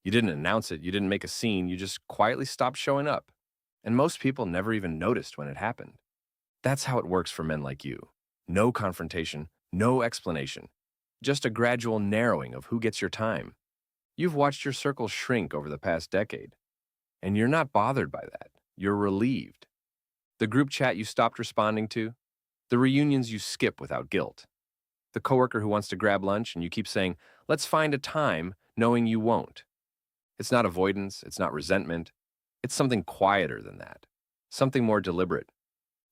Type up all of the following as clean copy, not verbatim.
You didn't announce it, you didn't make a scene, you just quietly stopped showing up. And most people never even noticed when it happened. That's how it works for men like you. No confrontation, no explanation, just a gradual narrowing of who gets your time. You've watched your circle shrink over the past decade, and you're not bothered by that. You're relieved. The group chat you stopped responding to, the reunions you skip without guilt, the coworker who wants to grab lunch and you keep saying, let's find a time, knowing you won't. It's not avoidance, it's not resentment. It's something quieter than that, something more deliberate.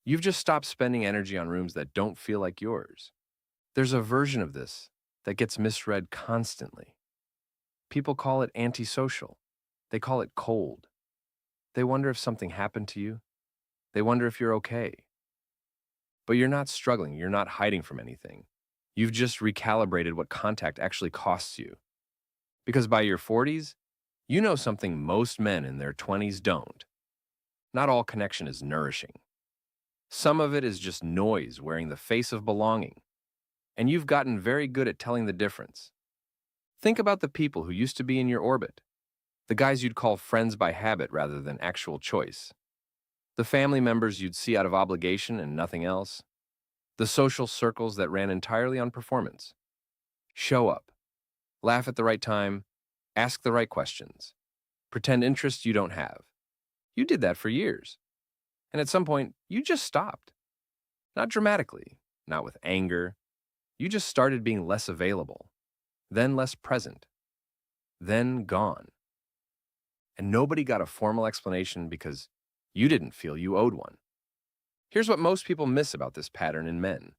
You've just stopped spending energy on rooms that don't feel like yours. There's a version of this that gets misread constantly. People call it antisocial. They call it cold. They wonder if something happened to you. They wonder if you're okay. But you're not struggling. You're not hiding from anything. You've just recalibrated what contact actually costs you. Because by your 40s, you know something most men in their 20s don't. Not all connection is nourishing. Some of it is just noise wearing the face of belonging. And you've gotten very good at telling the difference. Think about the people who used to be in your orbit. The guys you'd call friends by habit rather than actual choice. The family members you'd see out of obligation and nothing else. The social circles that ran entirely on performance. Show up. Laugh at the right time. Ask the right questions. Pretend interests you don't have. You did that for years. And at some point, you just stopped. Not dramatically, not with anger. You just started being less available, then less present, then gone. And nobody got a formal explanation because you didn't feel you owed one. Here's what most people miss about this pattern in men.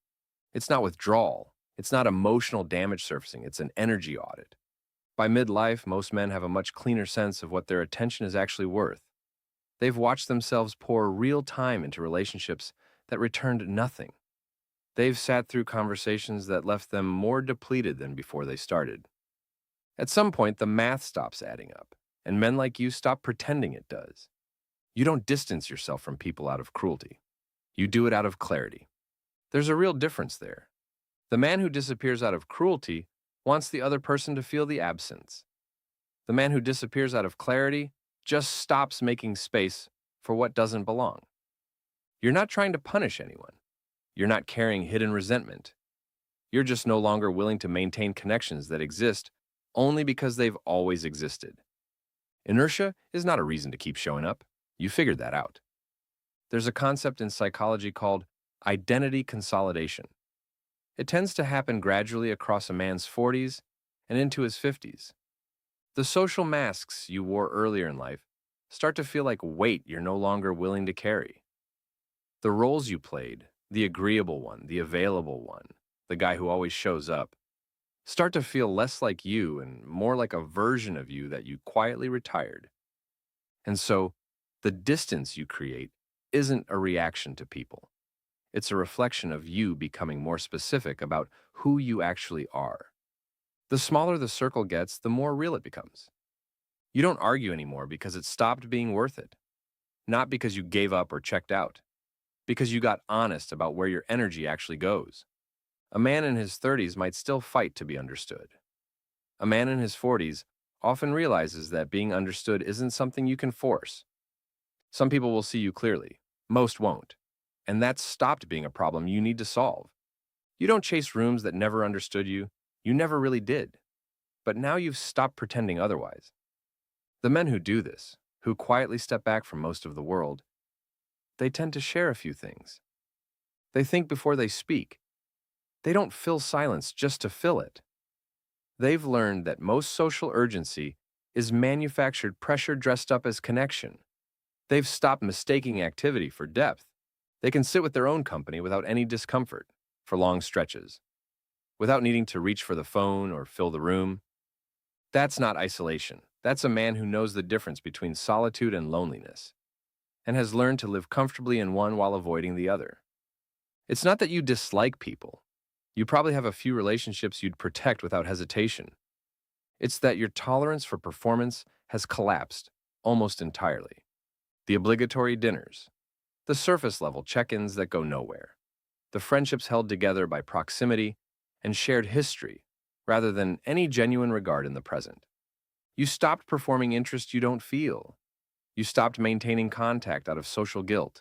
It's not withdrawal. It's not emotional damage surfacing. It's an energy audit. By midlife, most men have a much cleaner sense of what their attention is actually worth. They've watched themselves pour real time into relationships that returned nothing. They've sat through conversations that left them more depleted than before they started. At some point, the math stops adding up, and men like you stop pretending it does. You don't distance yourself from people out of cruelty. You do it out of clarity. There's a real difference there. The man who disappears out of cruelty wants the other person to feel the absence. The man who disappears out of clarity just stops making space for what doesn't belong. You're not trying to punish anyone. You're not carrying hidden resentment. You're just no longer willing to maintain connections that exist only because they've always existed. Inertia is not a reason to keep showing up. You figured that out. There's a concept in psychology called identity consolidation. It tends to happen gradually across a man's 40s and into his 50s. The social masks you wore earlier in life start to feel like weight you're no longer willing to carry. The roles you played, the agreeable one, the available one, the guy who always shows up, start to feel less like you and more like a version of you that you quietly retired. And so, the distance you create isn't a reaction to people. It's a reflection of you becoming more specific about who you actually are. The smaller the circle gets, the more real it becomes. You don't argue anymore because it stopped being worth it. Not because you gave up or checked out. Because you got honest about where your energy actually goes. A man in his 30s might still fight to be understood. A man in his 40s often realizes that being understood isn't something you can force. Some people will see you clearly. Most won't. And that's stopped being a problem you need to solve. You don't chase rooms that never understood you. You never really did. But now you've stopped pretending otherwise. The men who do this, who quietly step back from most of the world, they tend to share a few things. They think before they speak. They don't fill silence just to fill it. They've learned that most social urgency is manufactured pressure dressed up as connection. They've stopped mistaking activity for depth. They can sit with their own company without any discomfort for long stretches, without needing to reach for the phone or fill the room. That's not isolation. That's a man who knows the difference between solitude and loneliness, and has learned to live comfortably in one while avoiding the other. It's not that you dislike people. You probably have a few relationships you'd protect without hesitation. It's that your tolerance for performance has collapsed almost entirely. The obligatory dinners, the surface-level check-ins that go nowhere, the friendships held together by proximity and shared history rather than any genuine regard in the present. You stopped performing interest you don't feel. You stopped maintaining contact out of social guilt.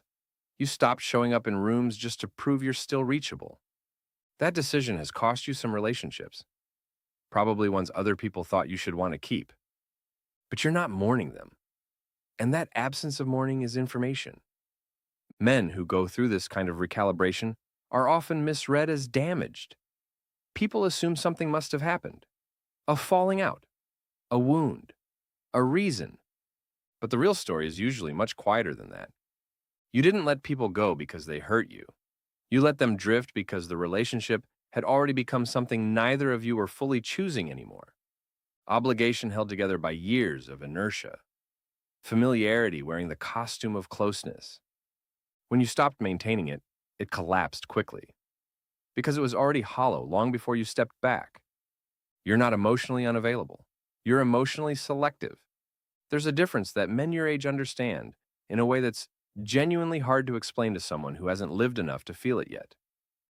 You stopped showing up in rooms just to prove you're still reachable. That decision has cost you some relationships, probably ones other people thought you should want to keep. But you're not mourning them. And that absence of mourning is information. Men who go through this kind of recalibration are often misread as damaged. People assume something must have happened, a falling out, a wound, a reason. But the real story is usually much quieter than that. You didn't let people go because they hurt you. You let them drift because the relationship had already become something neither of you were fully choosing anymore. Obligation held together by years of inertia. Familiarity wearing the costume of closeness. When you stopped maintaining it, it collapsed quickly. Because it was already hollow long before you stepped back. You're not emotionally unavailable. You're emotionally selective. There's a difference that men your age understand in a way that's genuinely hard to explain to someone who hasn't lived enough to feel it yet.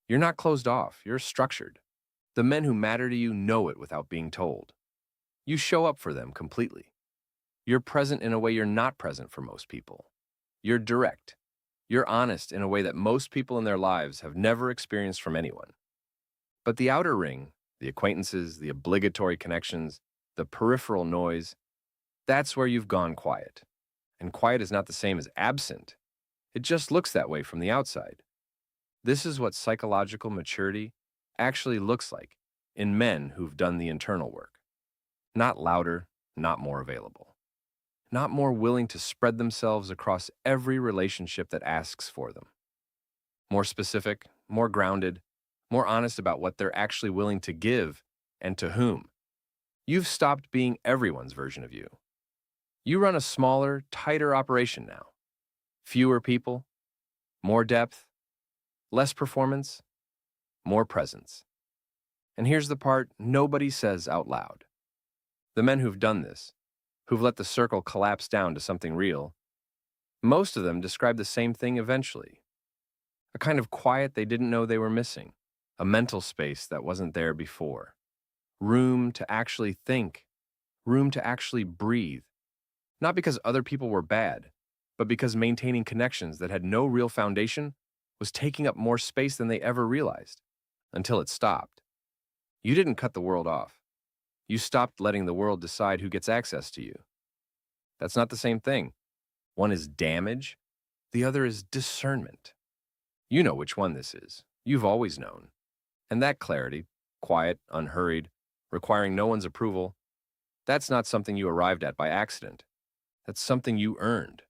You're not closed off, you're structured. The men who matter to you know it without being told. You show up for them completely. You're present in a way you're not present for most people. You're direct. You're honest in a way that most people in their lives have never experienced from anyone. But the outer ring, the acquaintances, the obligatory connections, the peripheral noise, that's where you've gone quiet. And quiet is not the same as absent. It just looks that way from the outside. This is what psychological maturity actually looks like in men who've done the internal work. Not louder, not more available. Not more willing to spread themselves across every relationship that asks for them. More specific, more grounded, more honest about what they're actually willing to give and to whom. You've stopped being everyone's version of you. You run a smaller, tighter operation now. Fewer people, more depth, less performance, more presence. And here's the part nobody says out loud. The men who've done this, who've let the circle collapse down to something real, most of them describe the same thing eventually. A kind of quiet they didn't know they were missing, a mental space that wasn't there before. Room to actually think, room to actually breathe. Not because other people were bad, but because maintaining connections that had no real foundation was taking up more space than they ever realized, until it stopped. You didn't cut the world off. You stopped letting the world decide who gets access to you. That's not the same thing. One is damage, the other is discernment. You know which one this is. You've always known. And that clarity, quiet, unhurried, requiring no one's approval, that's not something you arrived at by accident. That's something you earned.